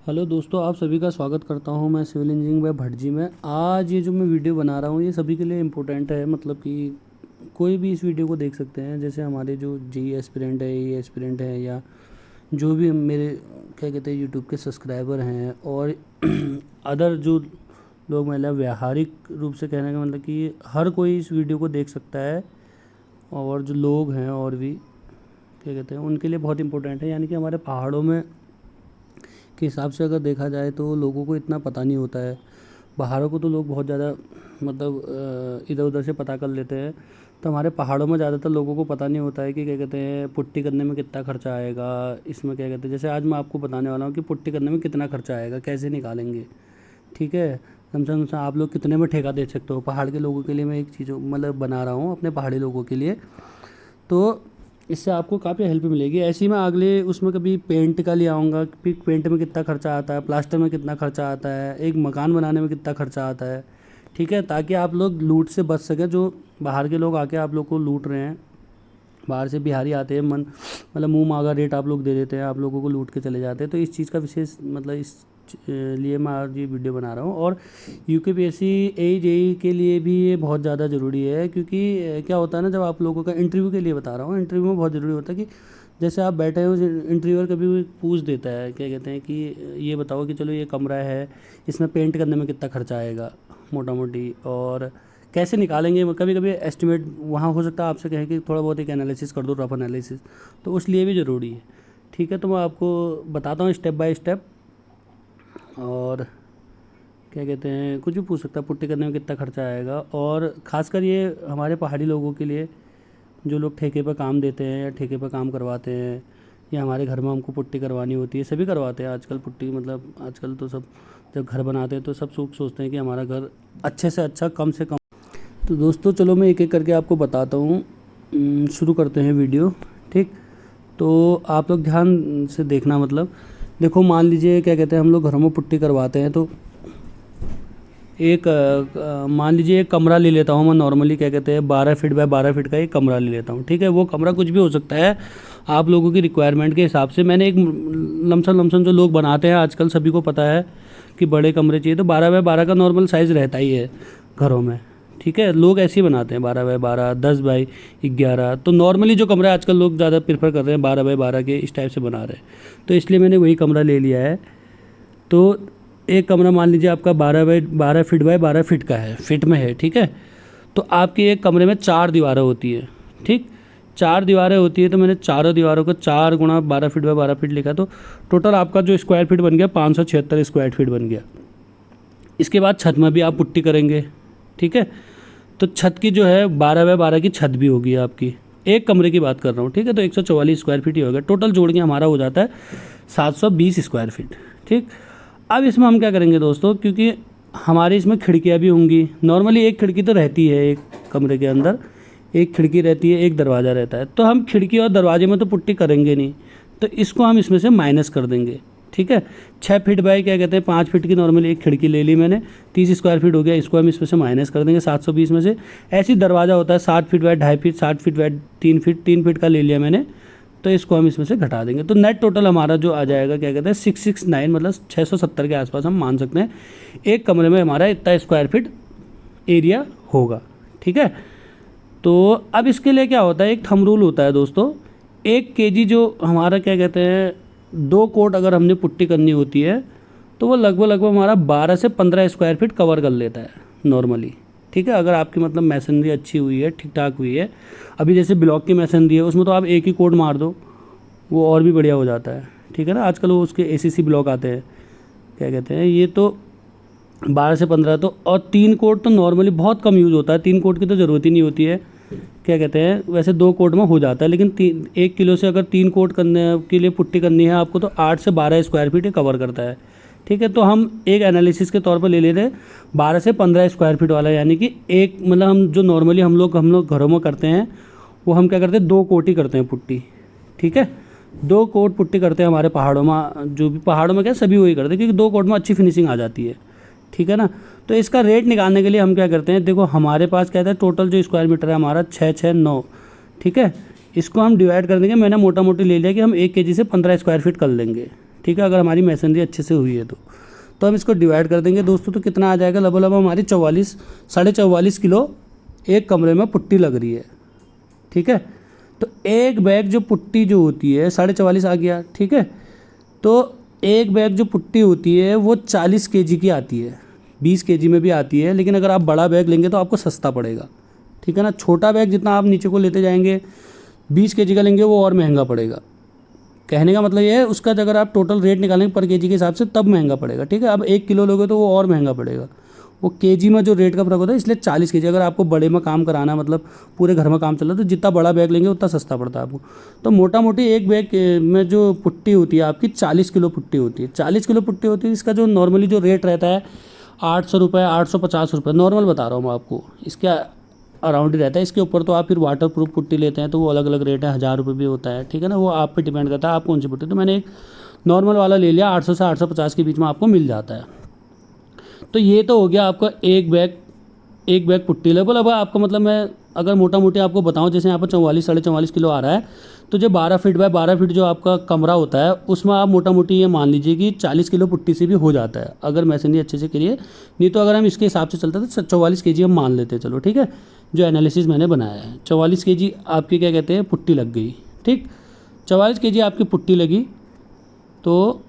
Hello दोस्तों, आप सभी का स्वागत करता हूं मैं सिविल इंजीनियरिंग बाय भटजी में। आज ये जो मैं वीडियो बना रहा हूं ये सभी के लिए इम्पोर्टेंट है, मतलब कि कोई भी इस वीडियो को देख सकते हैं। जैसे हमारे जो जेई एस्पिरेंट है, ए एस्पिरेंट है, या जो भी मेरे क्या कहते हैं यूट्यूब के सब्सक्राइबर हैं, और अदर जो लोग, मतलब व्यावहारिक रूप से कहने का मतलब कि हर कोई इस वीडियो को देख सकता है। और जो लोग हैं और भी क्या कहते हैं उनके लिए बहुत इम्पोर्टेंट है। यानी कि हमारे पहाड़ों में के हिसाब से अगर देखा जाए तो लोगों को इतना पता नहीं होता है। बाहरों को तो लोग बहुत ज़्यादा मतलब इधर उधर से पता कर लेते हैं। तो हमारे पहाड़ों में ज़्यादातर लोगों को पता नहीं होता है कि क्या कहते हैं पुट्टी करने में कितना खर्चा आएगा। इसमें क्या कहते हैं, जैसे आज मैं आपको बताने वाला हूँ कि पुट्टी करने में कितना खर्चा आएगा, कैसे निकालेंगे। ठीक है, कम से आप लोग कितने में ठेका दे सकते हो। पहाड़ के लोगों के लिए मैं एक चीज़ मतलब बना रहा हूँ अपने पहाड़ी लोगों के लिए, तो इससे आपको काफ़ी हेल्प मिलेगी। ऐसे ही मैं अगले उसमें कभी पेंट का ले आऊँगा कि पेंट में कितना खर्चा आता है, प्लास्टर में कितना खर्चा आता है, एक मकान बनाने में कितना खर्चा आता है। ठीक है, ताकि आप लोग लूट से बच सकें। जो बाहर के लोग आके आप लोग को लूट रहे हैं, बाहर से बिहारी आते हैं, मतलब मुँह मांगा रेट आप लोग दे देते हैं, आप लोगों को लूट के चले जाते हैं। तो इस चीज़ का विशेष मतलब इस लिए मैं आज ये वीडियो बना रहा हूँ। और यूकेपीएससी जेई के लिए भी ये बहुत ज़्यादा ज़रूरी है, क्योंकि क्या होता है ना, जब आप लोगों का इंटरव्यू के लिए बता रहा हूँ, इंटरव्यू में बहुत ज़रूरी होता है कि जैसे आप बैठे हो, इंटरव्यूअर कभी भी पूछ देता है क्या कहते हैं कि ये बताओ कि चलो ये कमरा है, इसमें पेंट करने में कितना खर्चा आएगा मोटा मोटी, और कैसे निकालेंगे। कभी कभी एस्टिमेट वहाँ हो सकता है आपसे कहें कि थोड़ा बहुत एक एनालिसिस कर दो, रफ एनालिसिस, तो उस लिए भी ज़रूरी है। ठीक है, तो मैं आपको बताता हूँ स्टेप बाय स्टेप। और क्या कहते हैं कुछ भी पूछ सकता है पुट्टी करने में कितना खर्चा आएगा। और ख़ासकर ये हमारे पहाड़ी लोगों के लिए, जो लोग ठेके पर काम देते हैं या ठेके पर काम करवाते हैं, या हमारे घर में हमको पुट्टी करवानी होती है, सभी करवाते हैं आजकल पुट्टी। मतलब आजकल तो सब जब घर बनाते हैं तो सब सोचते हैं कि हमारा घर अच्छे से अच्छा, कम से कम। तो दोस्तों चलो मैं एक एक करके आपको बताता हूँ। शुरू करते हैं वीडियो। ठीक, तो आप लोग ध्यान से देखना। मतलब देखो, मान लीजिए क्या कहते हैं हम लोग घरों में पुट्टी करवाते हैं, तो एक मान लीजिए एक कमरा ले लेता हूँ मैं नॉर्मली, क्या कहते हैं 12 फीट बाय 12 फीट का एक कमरा ले लेता हूँ। ठीक है, वो कमरा कुछ भी हो सकता है आप लोगों की रिक्वायरमेंट के हिसाब से। मैंने एक लमसम जो लोग बनाते हैं आजकल सभी को पता है कि बड़े कमरे चाहिए, तो 12 बाय 12 का नॉर्मल साइज़ रहता ही है घरों में। ठीक है, लोग ऐसे ही बनाते हैं 12 बाय 12, 10 बाई 11। तो नॉर्मली जो कमरे आजकल लोग ज़्यादा प्रेफर कर रहे हैं 12 बाय 12 के इस टाइप से बना रहे हैं, तो इसलिए मैंने वही कमरा ले लिया है। तो एक कमरा मान लीजिए आपका 12 बाय 12 फीट बाय 12 फीट का है, फिट में है। ठीक है, तो आपकी एक कमरे में 4 दीवारें होती है। ठीक, 4 दीवारें होती है, तो मैंने चारों दीवारों को 4 गुणा 12 फीट बाय 12 फीट लिखा, तो टोटल आपका जो स्क्वायर फीट बन गया 576 स्क्वायर फीट बन गया। इसके बाद छत में भी आप पुट्टी करेंगे। ठीक है, तो छत की जो है 12 बाय 12 की छत भी होगी आपकी, एक कमरे की बात कर रहा हूँ। ठीक है, तो 144 स्क्वायर फीट ही होगा। टोटल जोड़ के हमारा हो जाता है 720 स्क्वायर फीट। ठीक, अब इसमें हम क्या करेंगे दोस्तों, क्योंकि हमारे इसमें खिड़कियाँ भी होंगी। नॉर्मली एक खिड़की तो रहती है एक कमरे के अंदर, एक खिड़की रहती है, एक दरवाज़ा रहता है। तो हम खिड़की और दरवाजे में तो पुट्टी करेंगे नहीं, तो इसको हम इसमें से माइनस कर देंगे। ठीक है, 6 फीट बाई क्या कहते हैं 5 फीट की नॉर्मली एक खिड़की ले ली मैंने, 30 स्क्वायर फीट हो गया, इसको हम इसमें से माइनस कर देंगे 720 में से। ऐसी दरवाज़ा होता है 7 feet by 2.5 feet, 60 feet by 3 feet का ले लिया मैंने, तो इसको हम इसमें से घटा देंगे। तो नेट टोटल हमारा जो आ जाएगा क्या कहते हैं 669, मतलब 670 के आसपास हम मान सकते हैं एक कमरे में हमारा इतना स्क्वायर फीट एरिया होगा। ठीक है, तो अब इसके लिए क्या होता है, एक थंब रूल होता है दोस्तों। 1 kg जो हमारा क्या कहते हैं 2 कोट अगर हमने पुट्टी करनी होती है, तो वो लगभग हमारा 12 से 15 स्क्वायर फीट कवर कर लेता है नॉर्मली। ठीक है, अगर आपकी मतलब मैसनरी अच्छी हुई है, ठीक ठाक हुई है। अभी जैसे ब्लॉक की मैसनरी है, उसमें तो आप एक ही कोट मार दो, वो और भी बढ़िया हो जाता है। ठीक है ना, आजकल वो उसके ACC ब्लॉक आते हैं, क्या कहते हैं, ये तो 12 से 15। तो और 3 कोट तो नॉर्मली बहुत कम यूज़ होता है, 3 कोट की तो ज़रूरत ही नहीं होती है। क्या कहते हैं वैसे 2 कोट में हो जाता है, लेकिन 1 किलो से अगर 3 कोट करने के लिए पुट्टी करनी है आपको, तो 8 से 12 स्क्वायर फीट कवर करता है। ठीक है, तो हम एक एनालिसिस के तौर पर ले रहे हैं 12 से 15 स्क्वायर फीट वाला, यानी कि एक मतलब हम जो नॉर्मली हम लोग घरों में करते हैं, वो हम क्या करते हैं 2 कोट ही करते हैं पुट्टी। ठीक है, 2 कोट पुट्टी करते हैं हमारे पहाड़ों में। जो भी पहाड़ों में क्या सभी वही करते हैं, क्योंकि 2 कोट में अच्छी फिनिशिंग आ जाती है। ठीक है ना, तो इसका रेट निकालने के लिए हम क्या करते हैं, देखो हमारे पास क्या था टोटल जो स्क्वायर मीटर है हमारा 669। ठीक है, इसको हम डिवाइड कर देंगे। मैंने मोटा मोटी ले लिया कि हम 1 kg से 15 स्क्वायर फीट कर लेंगे। ठीक है, अगर हमारी मैसनरी अच्छे से हुई है तो हम इसको डिवाइड कर देंगे दोस्तों। तो कितना आ जाएगा, लगभग हमारी 44 किलो एक कमरे में पुट्टी लग रही है। ठीक है, तो एक बैग जो पुट्टी जो होती है 44.5 आ गया। ठीक है, तो एक बैग जो पुट्टी होती है वो 40 केजी की आती है, 20 केजी में भी आती है, लेकिन अगर आप बड़ा बैग लेंगे तो आपको सस्ता पड़ेगा। ठीक है ना, छोटा बैग जितना आप नीचे को लेते जाएंगे 20 केजी का लेंगे वो और महंगा पड़ेगा। कहने का मतलब ये है, उसका अगर आप टोटल रेट निकालेंगे पर केजी के हिसाब से तब महंगा पड़ेगा। ठीक है, अब 1 किलो लोगे तो वो और महंगा पड़ेगा, वो केजी में जो रेट का फर्क होता है, इसलिए 40 केजी। अगर आपको बड़े में काम कराना है, मतलब पूरे घर में काम चल रहा है, तो जितना बड़ा बैग लेंगे उतना सस्ता पड़ता है आपको। तो मोटा मोटी एक बैग में जो पुट्टी होती है आपकी 40 किलो पुट्टी होती है। 40 किलो पुट्टी होती है, इसका जो नॉर्मली जो रेट रहता है 800 रुपये, 850 रुपये, नॉर्मल बता रहा हूँ मैं आपको, इसके अराउंड ही रहता है। इसके ऊपर तो आप फिर वाटर प्रूफ पुट्टी लेते हैं तो वो अलग अलग रेट है, 1000 रुपये भी होता है। ठीक है ना, वो आप पे डिपेंड करता है आप कौन सी पुट्टी। तो मैंने एक नॉर्मल वाला ले लिया, 800 से 850 के बीच में आपको मिल जाता है। तो ये तो हो गया आपका एक बैग पुट्टी लेवल। अब आपको मतलब मैं अगर मोटा मोटी आपको बताऊं, जैसे यहाँ पर 44-44.5 किलो आ रहा है, तो जो 12 फीट बाय 12 फीट जो आपका कमरा होता है उसमें आप मोटा मोटी ये मान लीजिए कि 40 किलो पुट्टी से भी हो जाता है, अगर मैसनरी अच्छे से करिए। नहीं तो अगर हम इसके हिसाब से चलते तो 44 केजी हम मान लेते हैं, चलो ठीक है, जो एनालिसिस मैंने बनाया है। 44 केजी आपकी क्या कहते हैं पुट्टी लग गई। ठीक, 44 केजी आपकी पुट्टी लगी। तो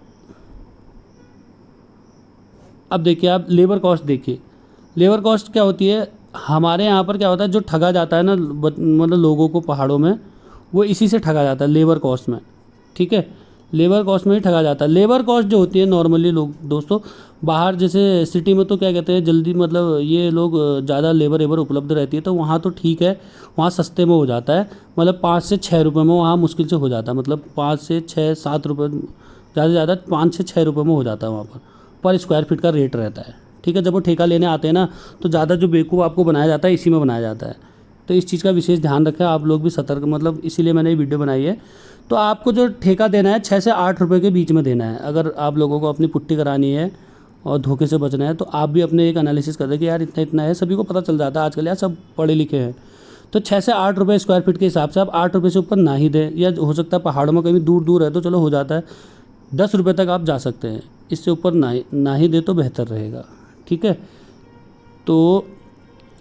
अब देखिए आप लेबर कॉस्ट देखिए, लेबर कॉस्ट क्या होती है हमारे यहाँ पर, क्या होता है जो ठगा जाता है ना, मतलब लोगों को पहाड़ों में, वो इसी से ठगा जाता है, लेबर कॉस्ट में। ठीक है, लेबर कॉस्ट में ही ठगा जाता है। लेबर कॉस्ट जो होती है नॉर्मली लोग दोस्तों बाहर जैसे सिटी में तो क्या कहते हैं जल्दी, मतलब ये लोग ज़्यादा लेबर उपलब्ध रहती है तो वहाँ तो ठीक है, वहाँ सस्ते में हो जाता है, मतलब 5 से 6 रुपये में वहाँ मुश्किल से हो जाता है, मतलब 5 से 6-7 रुपये, ज़्यादा से ज़्यादा 5 से 6 रुपये में हो जाता है वहाँ पर स्क्वायर फीट का रेट रहता है। ठीक है, जब वो ठेका लेने आते हैं ना तो ज़्यादा जो बेवकूफ़ आपको बनाया जाता है इसी में बनाया जाता है। तो इस चीज़ का विशेष ध्यान रखें आप लोग भी सतर्क, मतलब इसीलिए मैंने ये वीडियो बनाई है। तो आपको जो ठेका देना है 6 से 8 रुपये के बीच में देना है। अगर आप लोगों को अपनी पुट्टी करानी है और धोखे से बचना है तो आप भी अपने एक एनालिसिस कर दें कि यार इतना इतना है, सभी को पता चल जाता है आजकल, यार सब पढ़े लिखे हैं। तो 6 से 8 रुपये स्क्वायर फीट के हिसाब से आप 8 रुपये से ऊपर ना ही दें, या हो सकता है पहाड़ों में कहीं दूर दूर है तो चलो हो जाता है 10 रुपये तक आप जा सकते हैं, इससे ऊपर ना ही दे तो बेहतर रहेगा। ठीक है, तो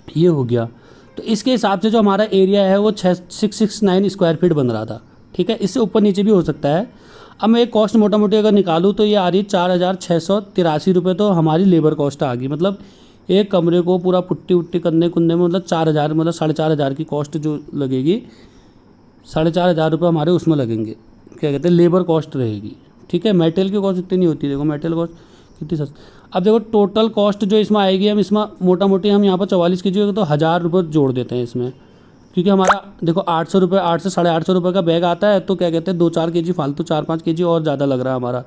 ये हो गया। तो इसके हिसाब से जो हमारा एरिया है वो 669 स्क्वायर फीट बन रहा था। ठीक है, इससे ऊपर नीचे भी हो सकता है। अब मैं एक कॉस्ट मोटा मोटी अगर निकालूँ तो ये आ रही 4,683 रुपये, तो हमारी लेबर कॉस्ट आ गई। मतलब एक कमरे को पूरा पुट्टी उट्टी करने कुन्ने में मतलब 4,000, मतलब 4,500 की कॉस्ट जो लगेगी, 4,500 रुपये हमारे उसमें लगेंगे, क्या कहते हैं लेबर कॉस्ट रहेगी। ठीक है, मेटेरियल की कॉस्ट इतनी नहीं होती, देखो मेटेरियल कॉस्ट कितनी सस्ती। अब देखो टोटल कॉस्ट जो इसमें आएगी, हम इसमें मोटा मोटी हम यहाँ पर 44 के जी तो 1,000 रुपये जोड़ देते हैं इसमें, क्योंकि हमारा देखो 800 रुपये, 800 से 850 रुपये का बैग आता है, तो क्या कहते हैं 2-4 के जी फालतू, 4-5 के जी और ज़्यादा लग रहा है हमारा,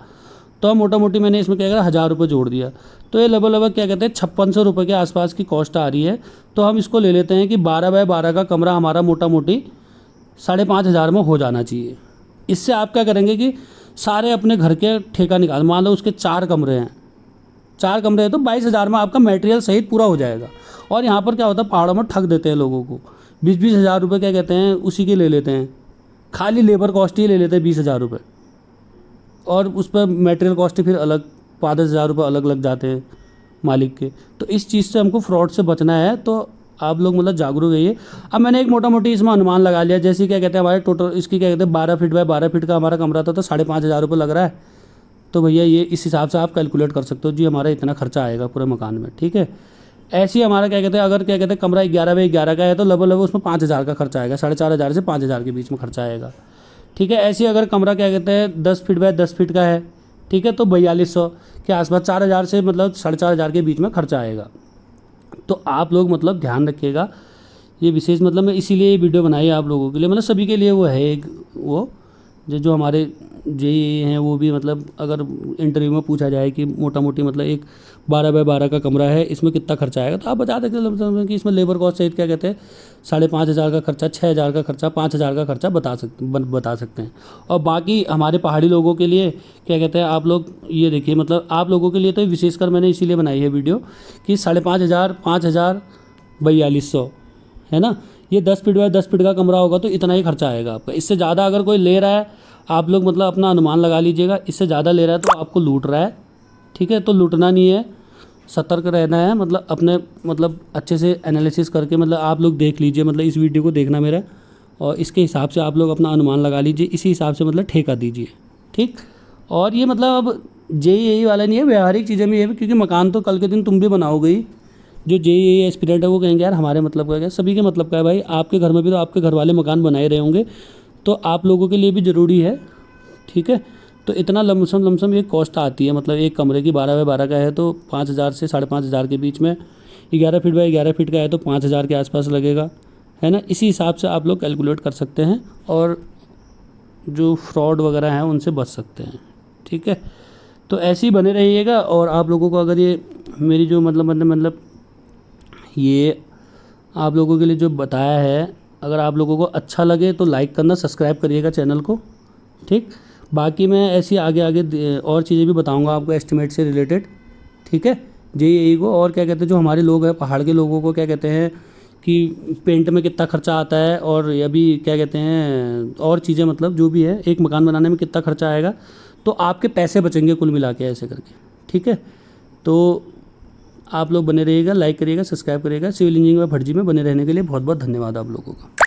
तो मोटा मोटी मैंने इसमें क्या करा 1,000 रुपये जोड़ दिया। तो ये लगभग क्या कहते हैं 5600 रुपये के आसपास की कॉस्ट आ रही है। तो हम इसको ले लेते हैं कि 12 बाय 12 का कमरा हमारा मोटा मोटी 5,500 में हो जाना चाहिए। इससे आप क्या करेंगे कि सारे अपने घर के ठेका निकाल, मान लो उसके 4 कमरे हैं, 4 कमरे हैं तो 22,000 में आपका मटेरियल सहित पूरा हो जाएगा। और यहाँ पर क्या होता है पहाड़ों में ठग देते हैं लोगों को, 20-20 हज़ार रुपये क्या कहते हैं उसी के ले लेते हैं, खाली लेबर कॉस्ट ही ले लेते हैं 20,000 रुपये, और उस पर मटेरियल कॉस्ट फिर अलग 5,000 रुपये अलग लग जाते हैं मालिक के। तो इस चीज़ से हमको फ्रॉड से बचना है, तो आप लोग मतलब जागरूक रहिए। अब मैंने एक मोटा मोटी इसमें अनुमान लगा लिया, जैसे क्या कहते हैं हमारे टोटल इसकी क्या कहते हैं 12 फीट बाय 12 फीट का हमारा कमरा था, तो 5,500 रुपये लग रहा है। तो भैया ये इस हिसाब से आप कैलकुलेट कर सकते हो जी हमारा इतना खर्चा आएगा पूरे मकान में। ठीक है, ऐसे ही हमारा क्या कहते हैं अगर क्या कहते हैं कमरा 11 बाई 11 का है तो लगभग उसमें 5,000 का खर्चा आएगा, 4,500 से 5,000 के बीच में खर्चा आएगा। ठीक है, ऐसे ही अगर कमरा क्या कहते हैं 10 फीट बाय 10 फीट का है, ठीक है, तो 4,200 के आसपास 4,000 से मतलब 4,500 के बीच में खर्चा आएगा। तो आप लोग मतलब ध्यान रखिएगा, ये विशेष मतलब मैं इसीलिए ये वीडियो बनाई है आप लोगों के लिए, मतलब सभी के लिए वो है एक वो जो हमारे जेई हैं वो भी, मतलब अगर इंटरव्यू में पूछा जाए कि मोटा मोटी मतलब एक 12 बाय 12 का कमरा है इसमें कितना खर्चा आएगा, तो आप बता देते हैं कि इसमें लेबर कॉस्ट सहित क्या कहते हैं 5,500 का खर्चा, 6,000 का खर्चा, 5,000 का खर्चा बता सकते हैं। और बाकी हमारे पहाड़ी लोगों के लिए क्या कहते हैं आप लोग ये देखिए, मतलब आप लोगों के लिए तो विशेषकर मैंने इसीलिए बनाई है वीडियो कि 5,500, 5,000, 4,200 है ना, ये 10 फीट बाय 10 फीट का कमरा होगा तो इतना ही खर्चा आएगा आपका। इससे ज़्यादा अगर कोई ले रहा है, आप लोग मतलब अपना अनुमान लगा लीजिएगा, इससे ज़्यादा ले रहा है तो आपको लूट रहा है, ठीक है। तो लूटना नहीं है, सतर्क रहना है, मतलब अपने मतलब अच्छे से एनालिसिस करके, मतलब आप लोग देख लीजिए, मतलब इस वीडियो को देखना मेरा, और इसके हिसाब से आप लोग अपना अनुमान लगा लीजिए, इसी हिसाब से मतलब ठेका दीजिए, ठीक। और ये मतलब अब JEE वाला नहीं है, व्यवहारिक चीज़ें भी है, क्योंकि मकान तो कल के दिन तुम भी बनाओगे ही। जो JEE एस्पिरेंट है वो कहेंगे यार हमारे मतलब का है, सभी के मतलब का है भाई। आपके घर में भी तो आपके घर वाले मकान बनाए रहे होंगे, तो आप लोगों के लिए भी ज़रूरी है, ठीक है। तो इतना लमसम एक कॉस्ट आती है, मतलब एक कमरे की 12 बाय 12 का है तो 5,000 से 5,500 के बीच में, 11 फीट बाय 11 फीट का है तो 5,000 के आसपास लगेगा, है ना। इसी हिसाब से आप लोग कैलकुलेट कर सकते हैं और जो फ्रॉड वगैरह हैं उनसे बच सकते हैं, ठीक है। तो ऐसे ही बने रहिएगा। और आप लोगों को अगर ये मेरी जो मतलब ये आप लोगों के लिए जो बताया है, अगर आप लोगों को अच्छा लगे तो लाइक करना, सब्सक्राइब करिएगा चैनल को, ठीक। बाकी मैं ऐसी आगे आगे और चीज़ें भी बताऊंगा आपको एस्टिमेट से रिलेटेड, ठीक है। JEE को और क्या कहते हैं, जो हमारे लोग हैं पहाड़ के लोगों को क्या कहते हैं कि पेंट में कितना खर्चा आता है, और ये भी क्या कहते हैं और चीज़ें, मतलब जो भी है एक मकान बनाने में कितना खर्चा आएगा, तो आपके पैसे बचेंगे कुल मिला के ऐसे करके, ठीक है। तो आप लोग बने रहिएगा, लाइक करिएगा, सब्सक्राइब करिएगा। सिविल इंजीनियरिंग में भटजी में बने रहने के लिए बहुत बहुत धन्यवाद आप लोगों का।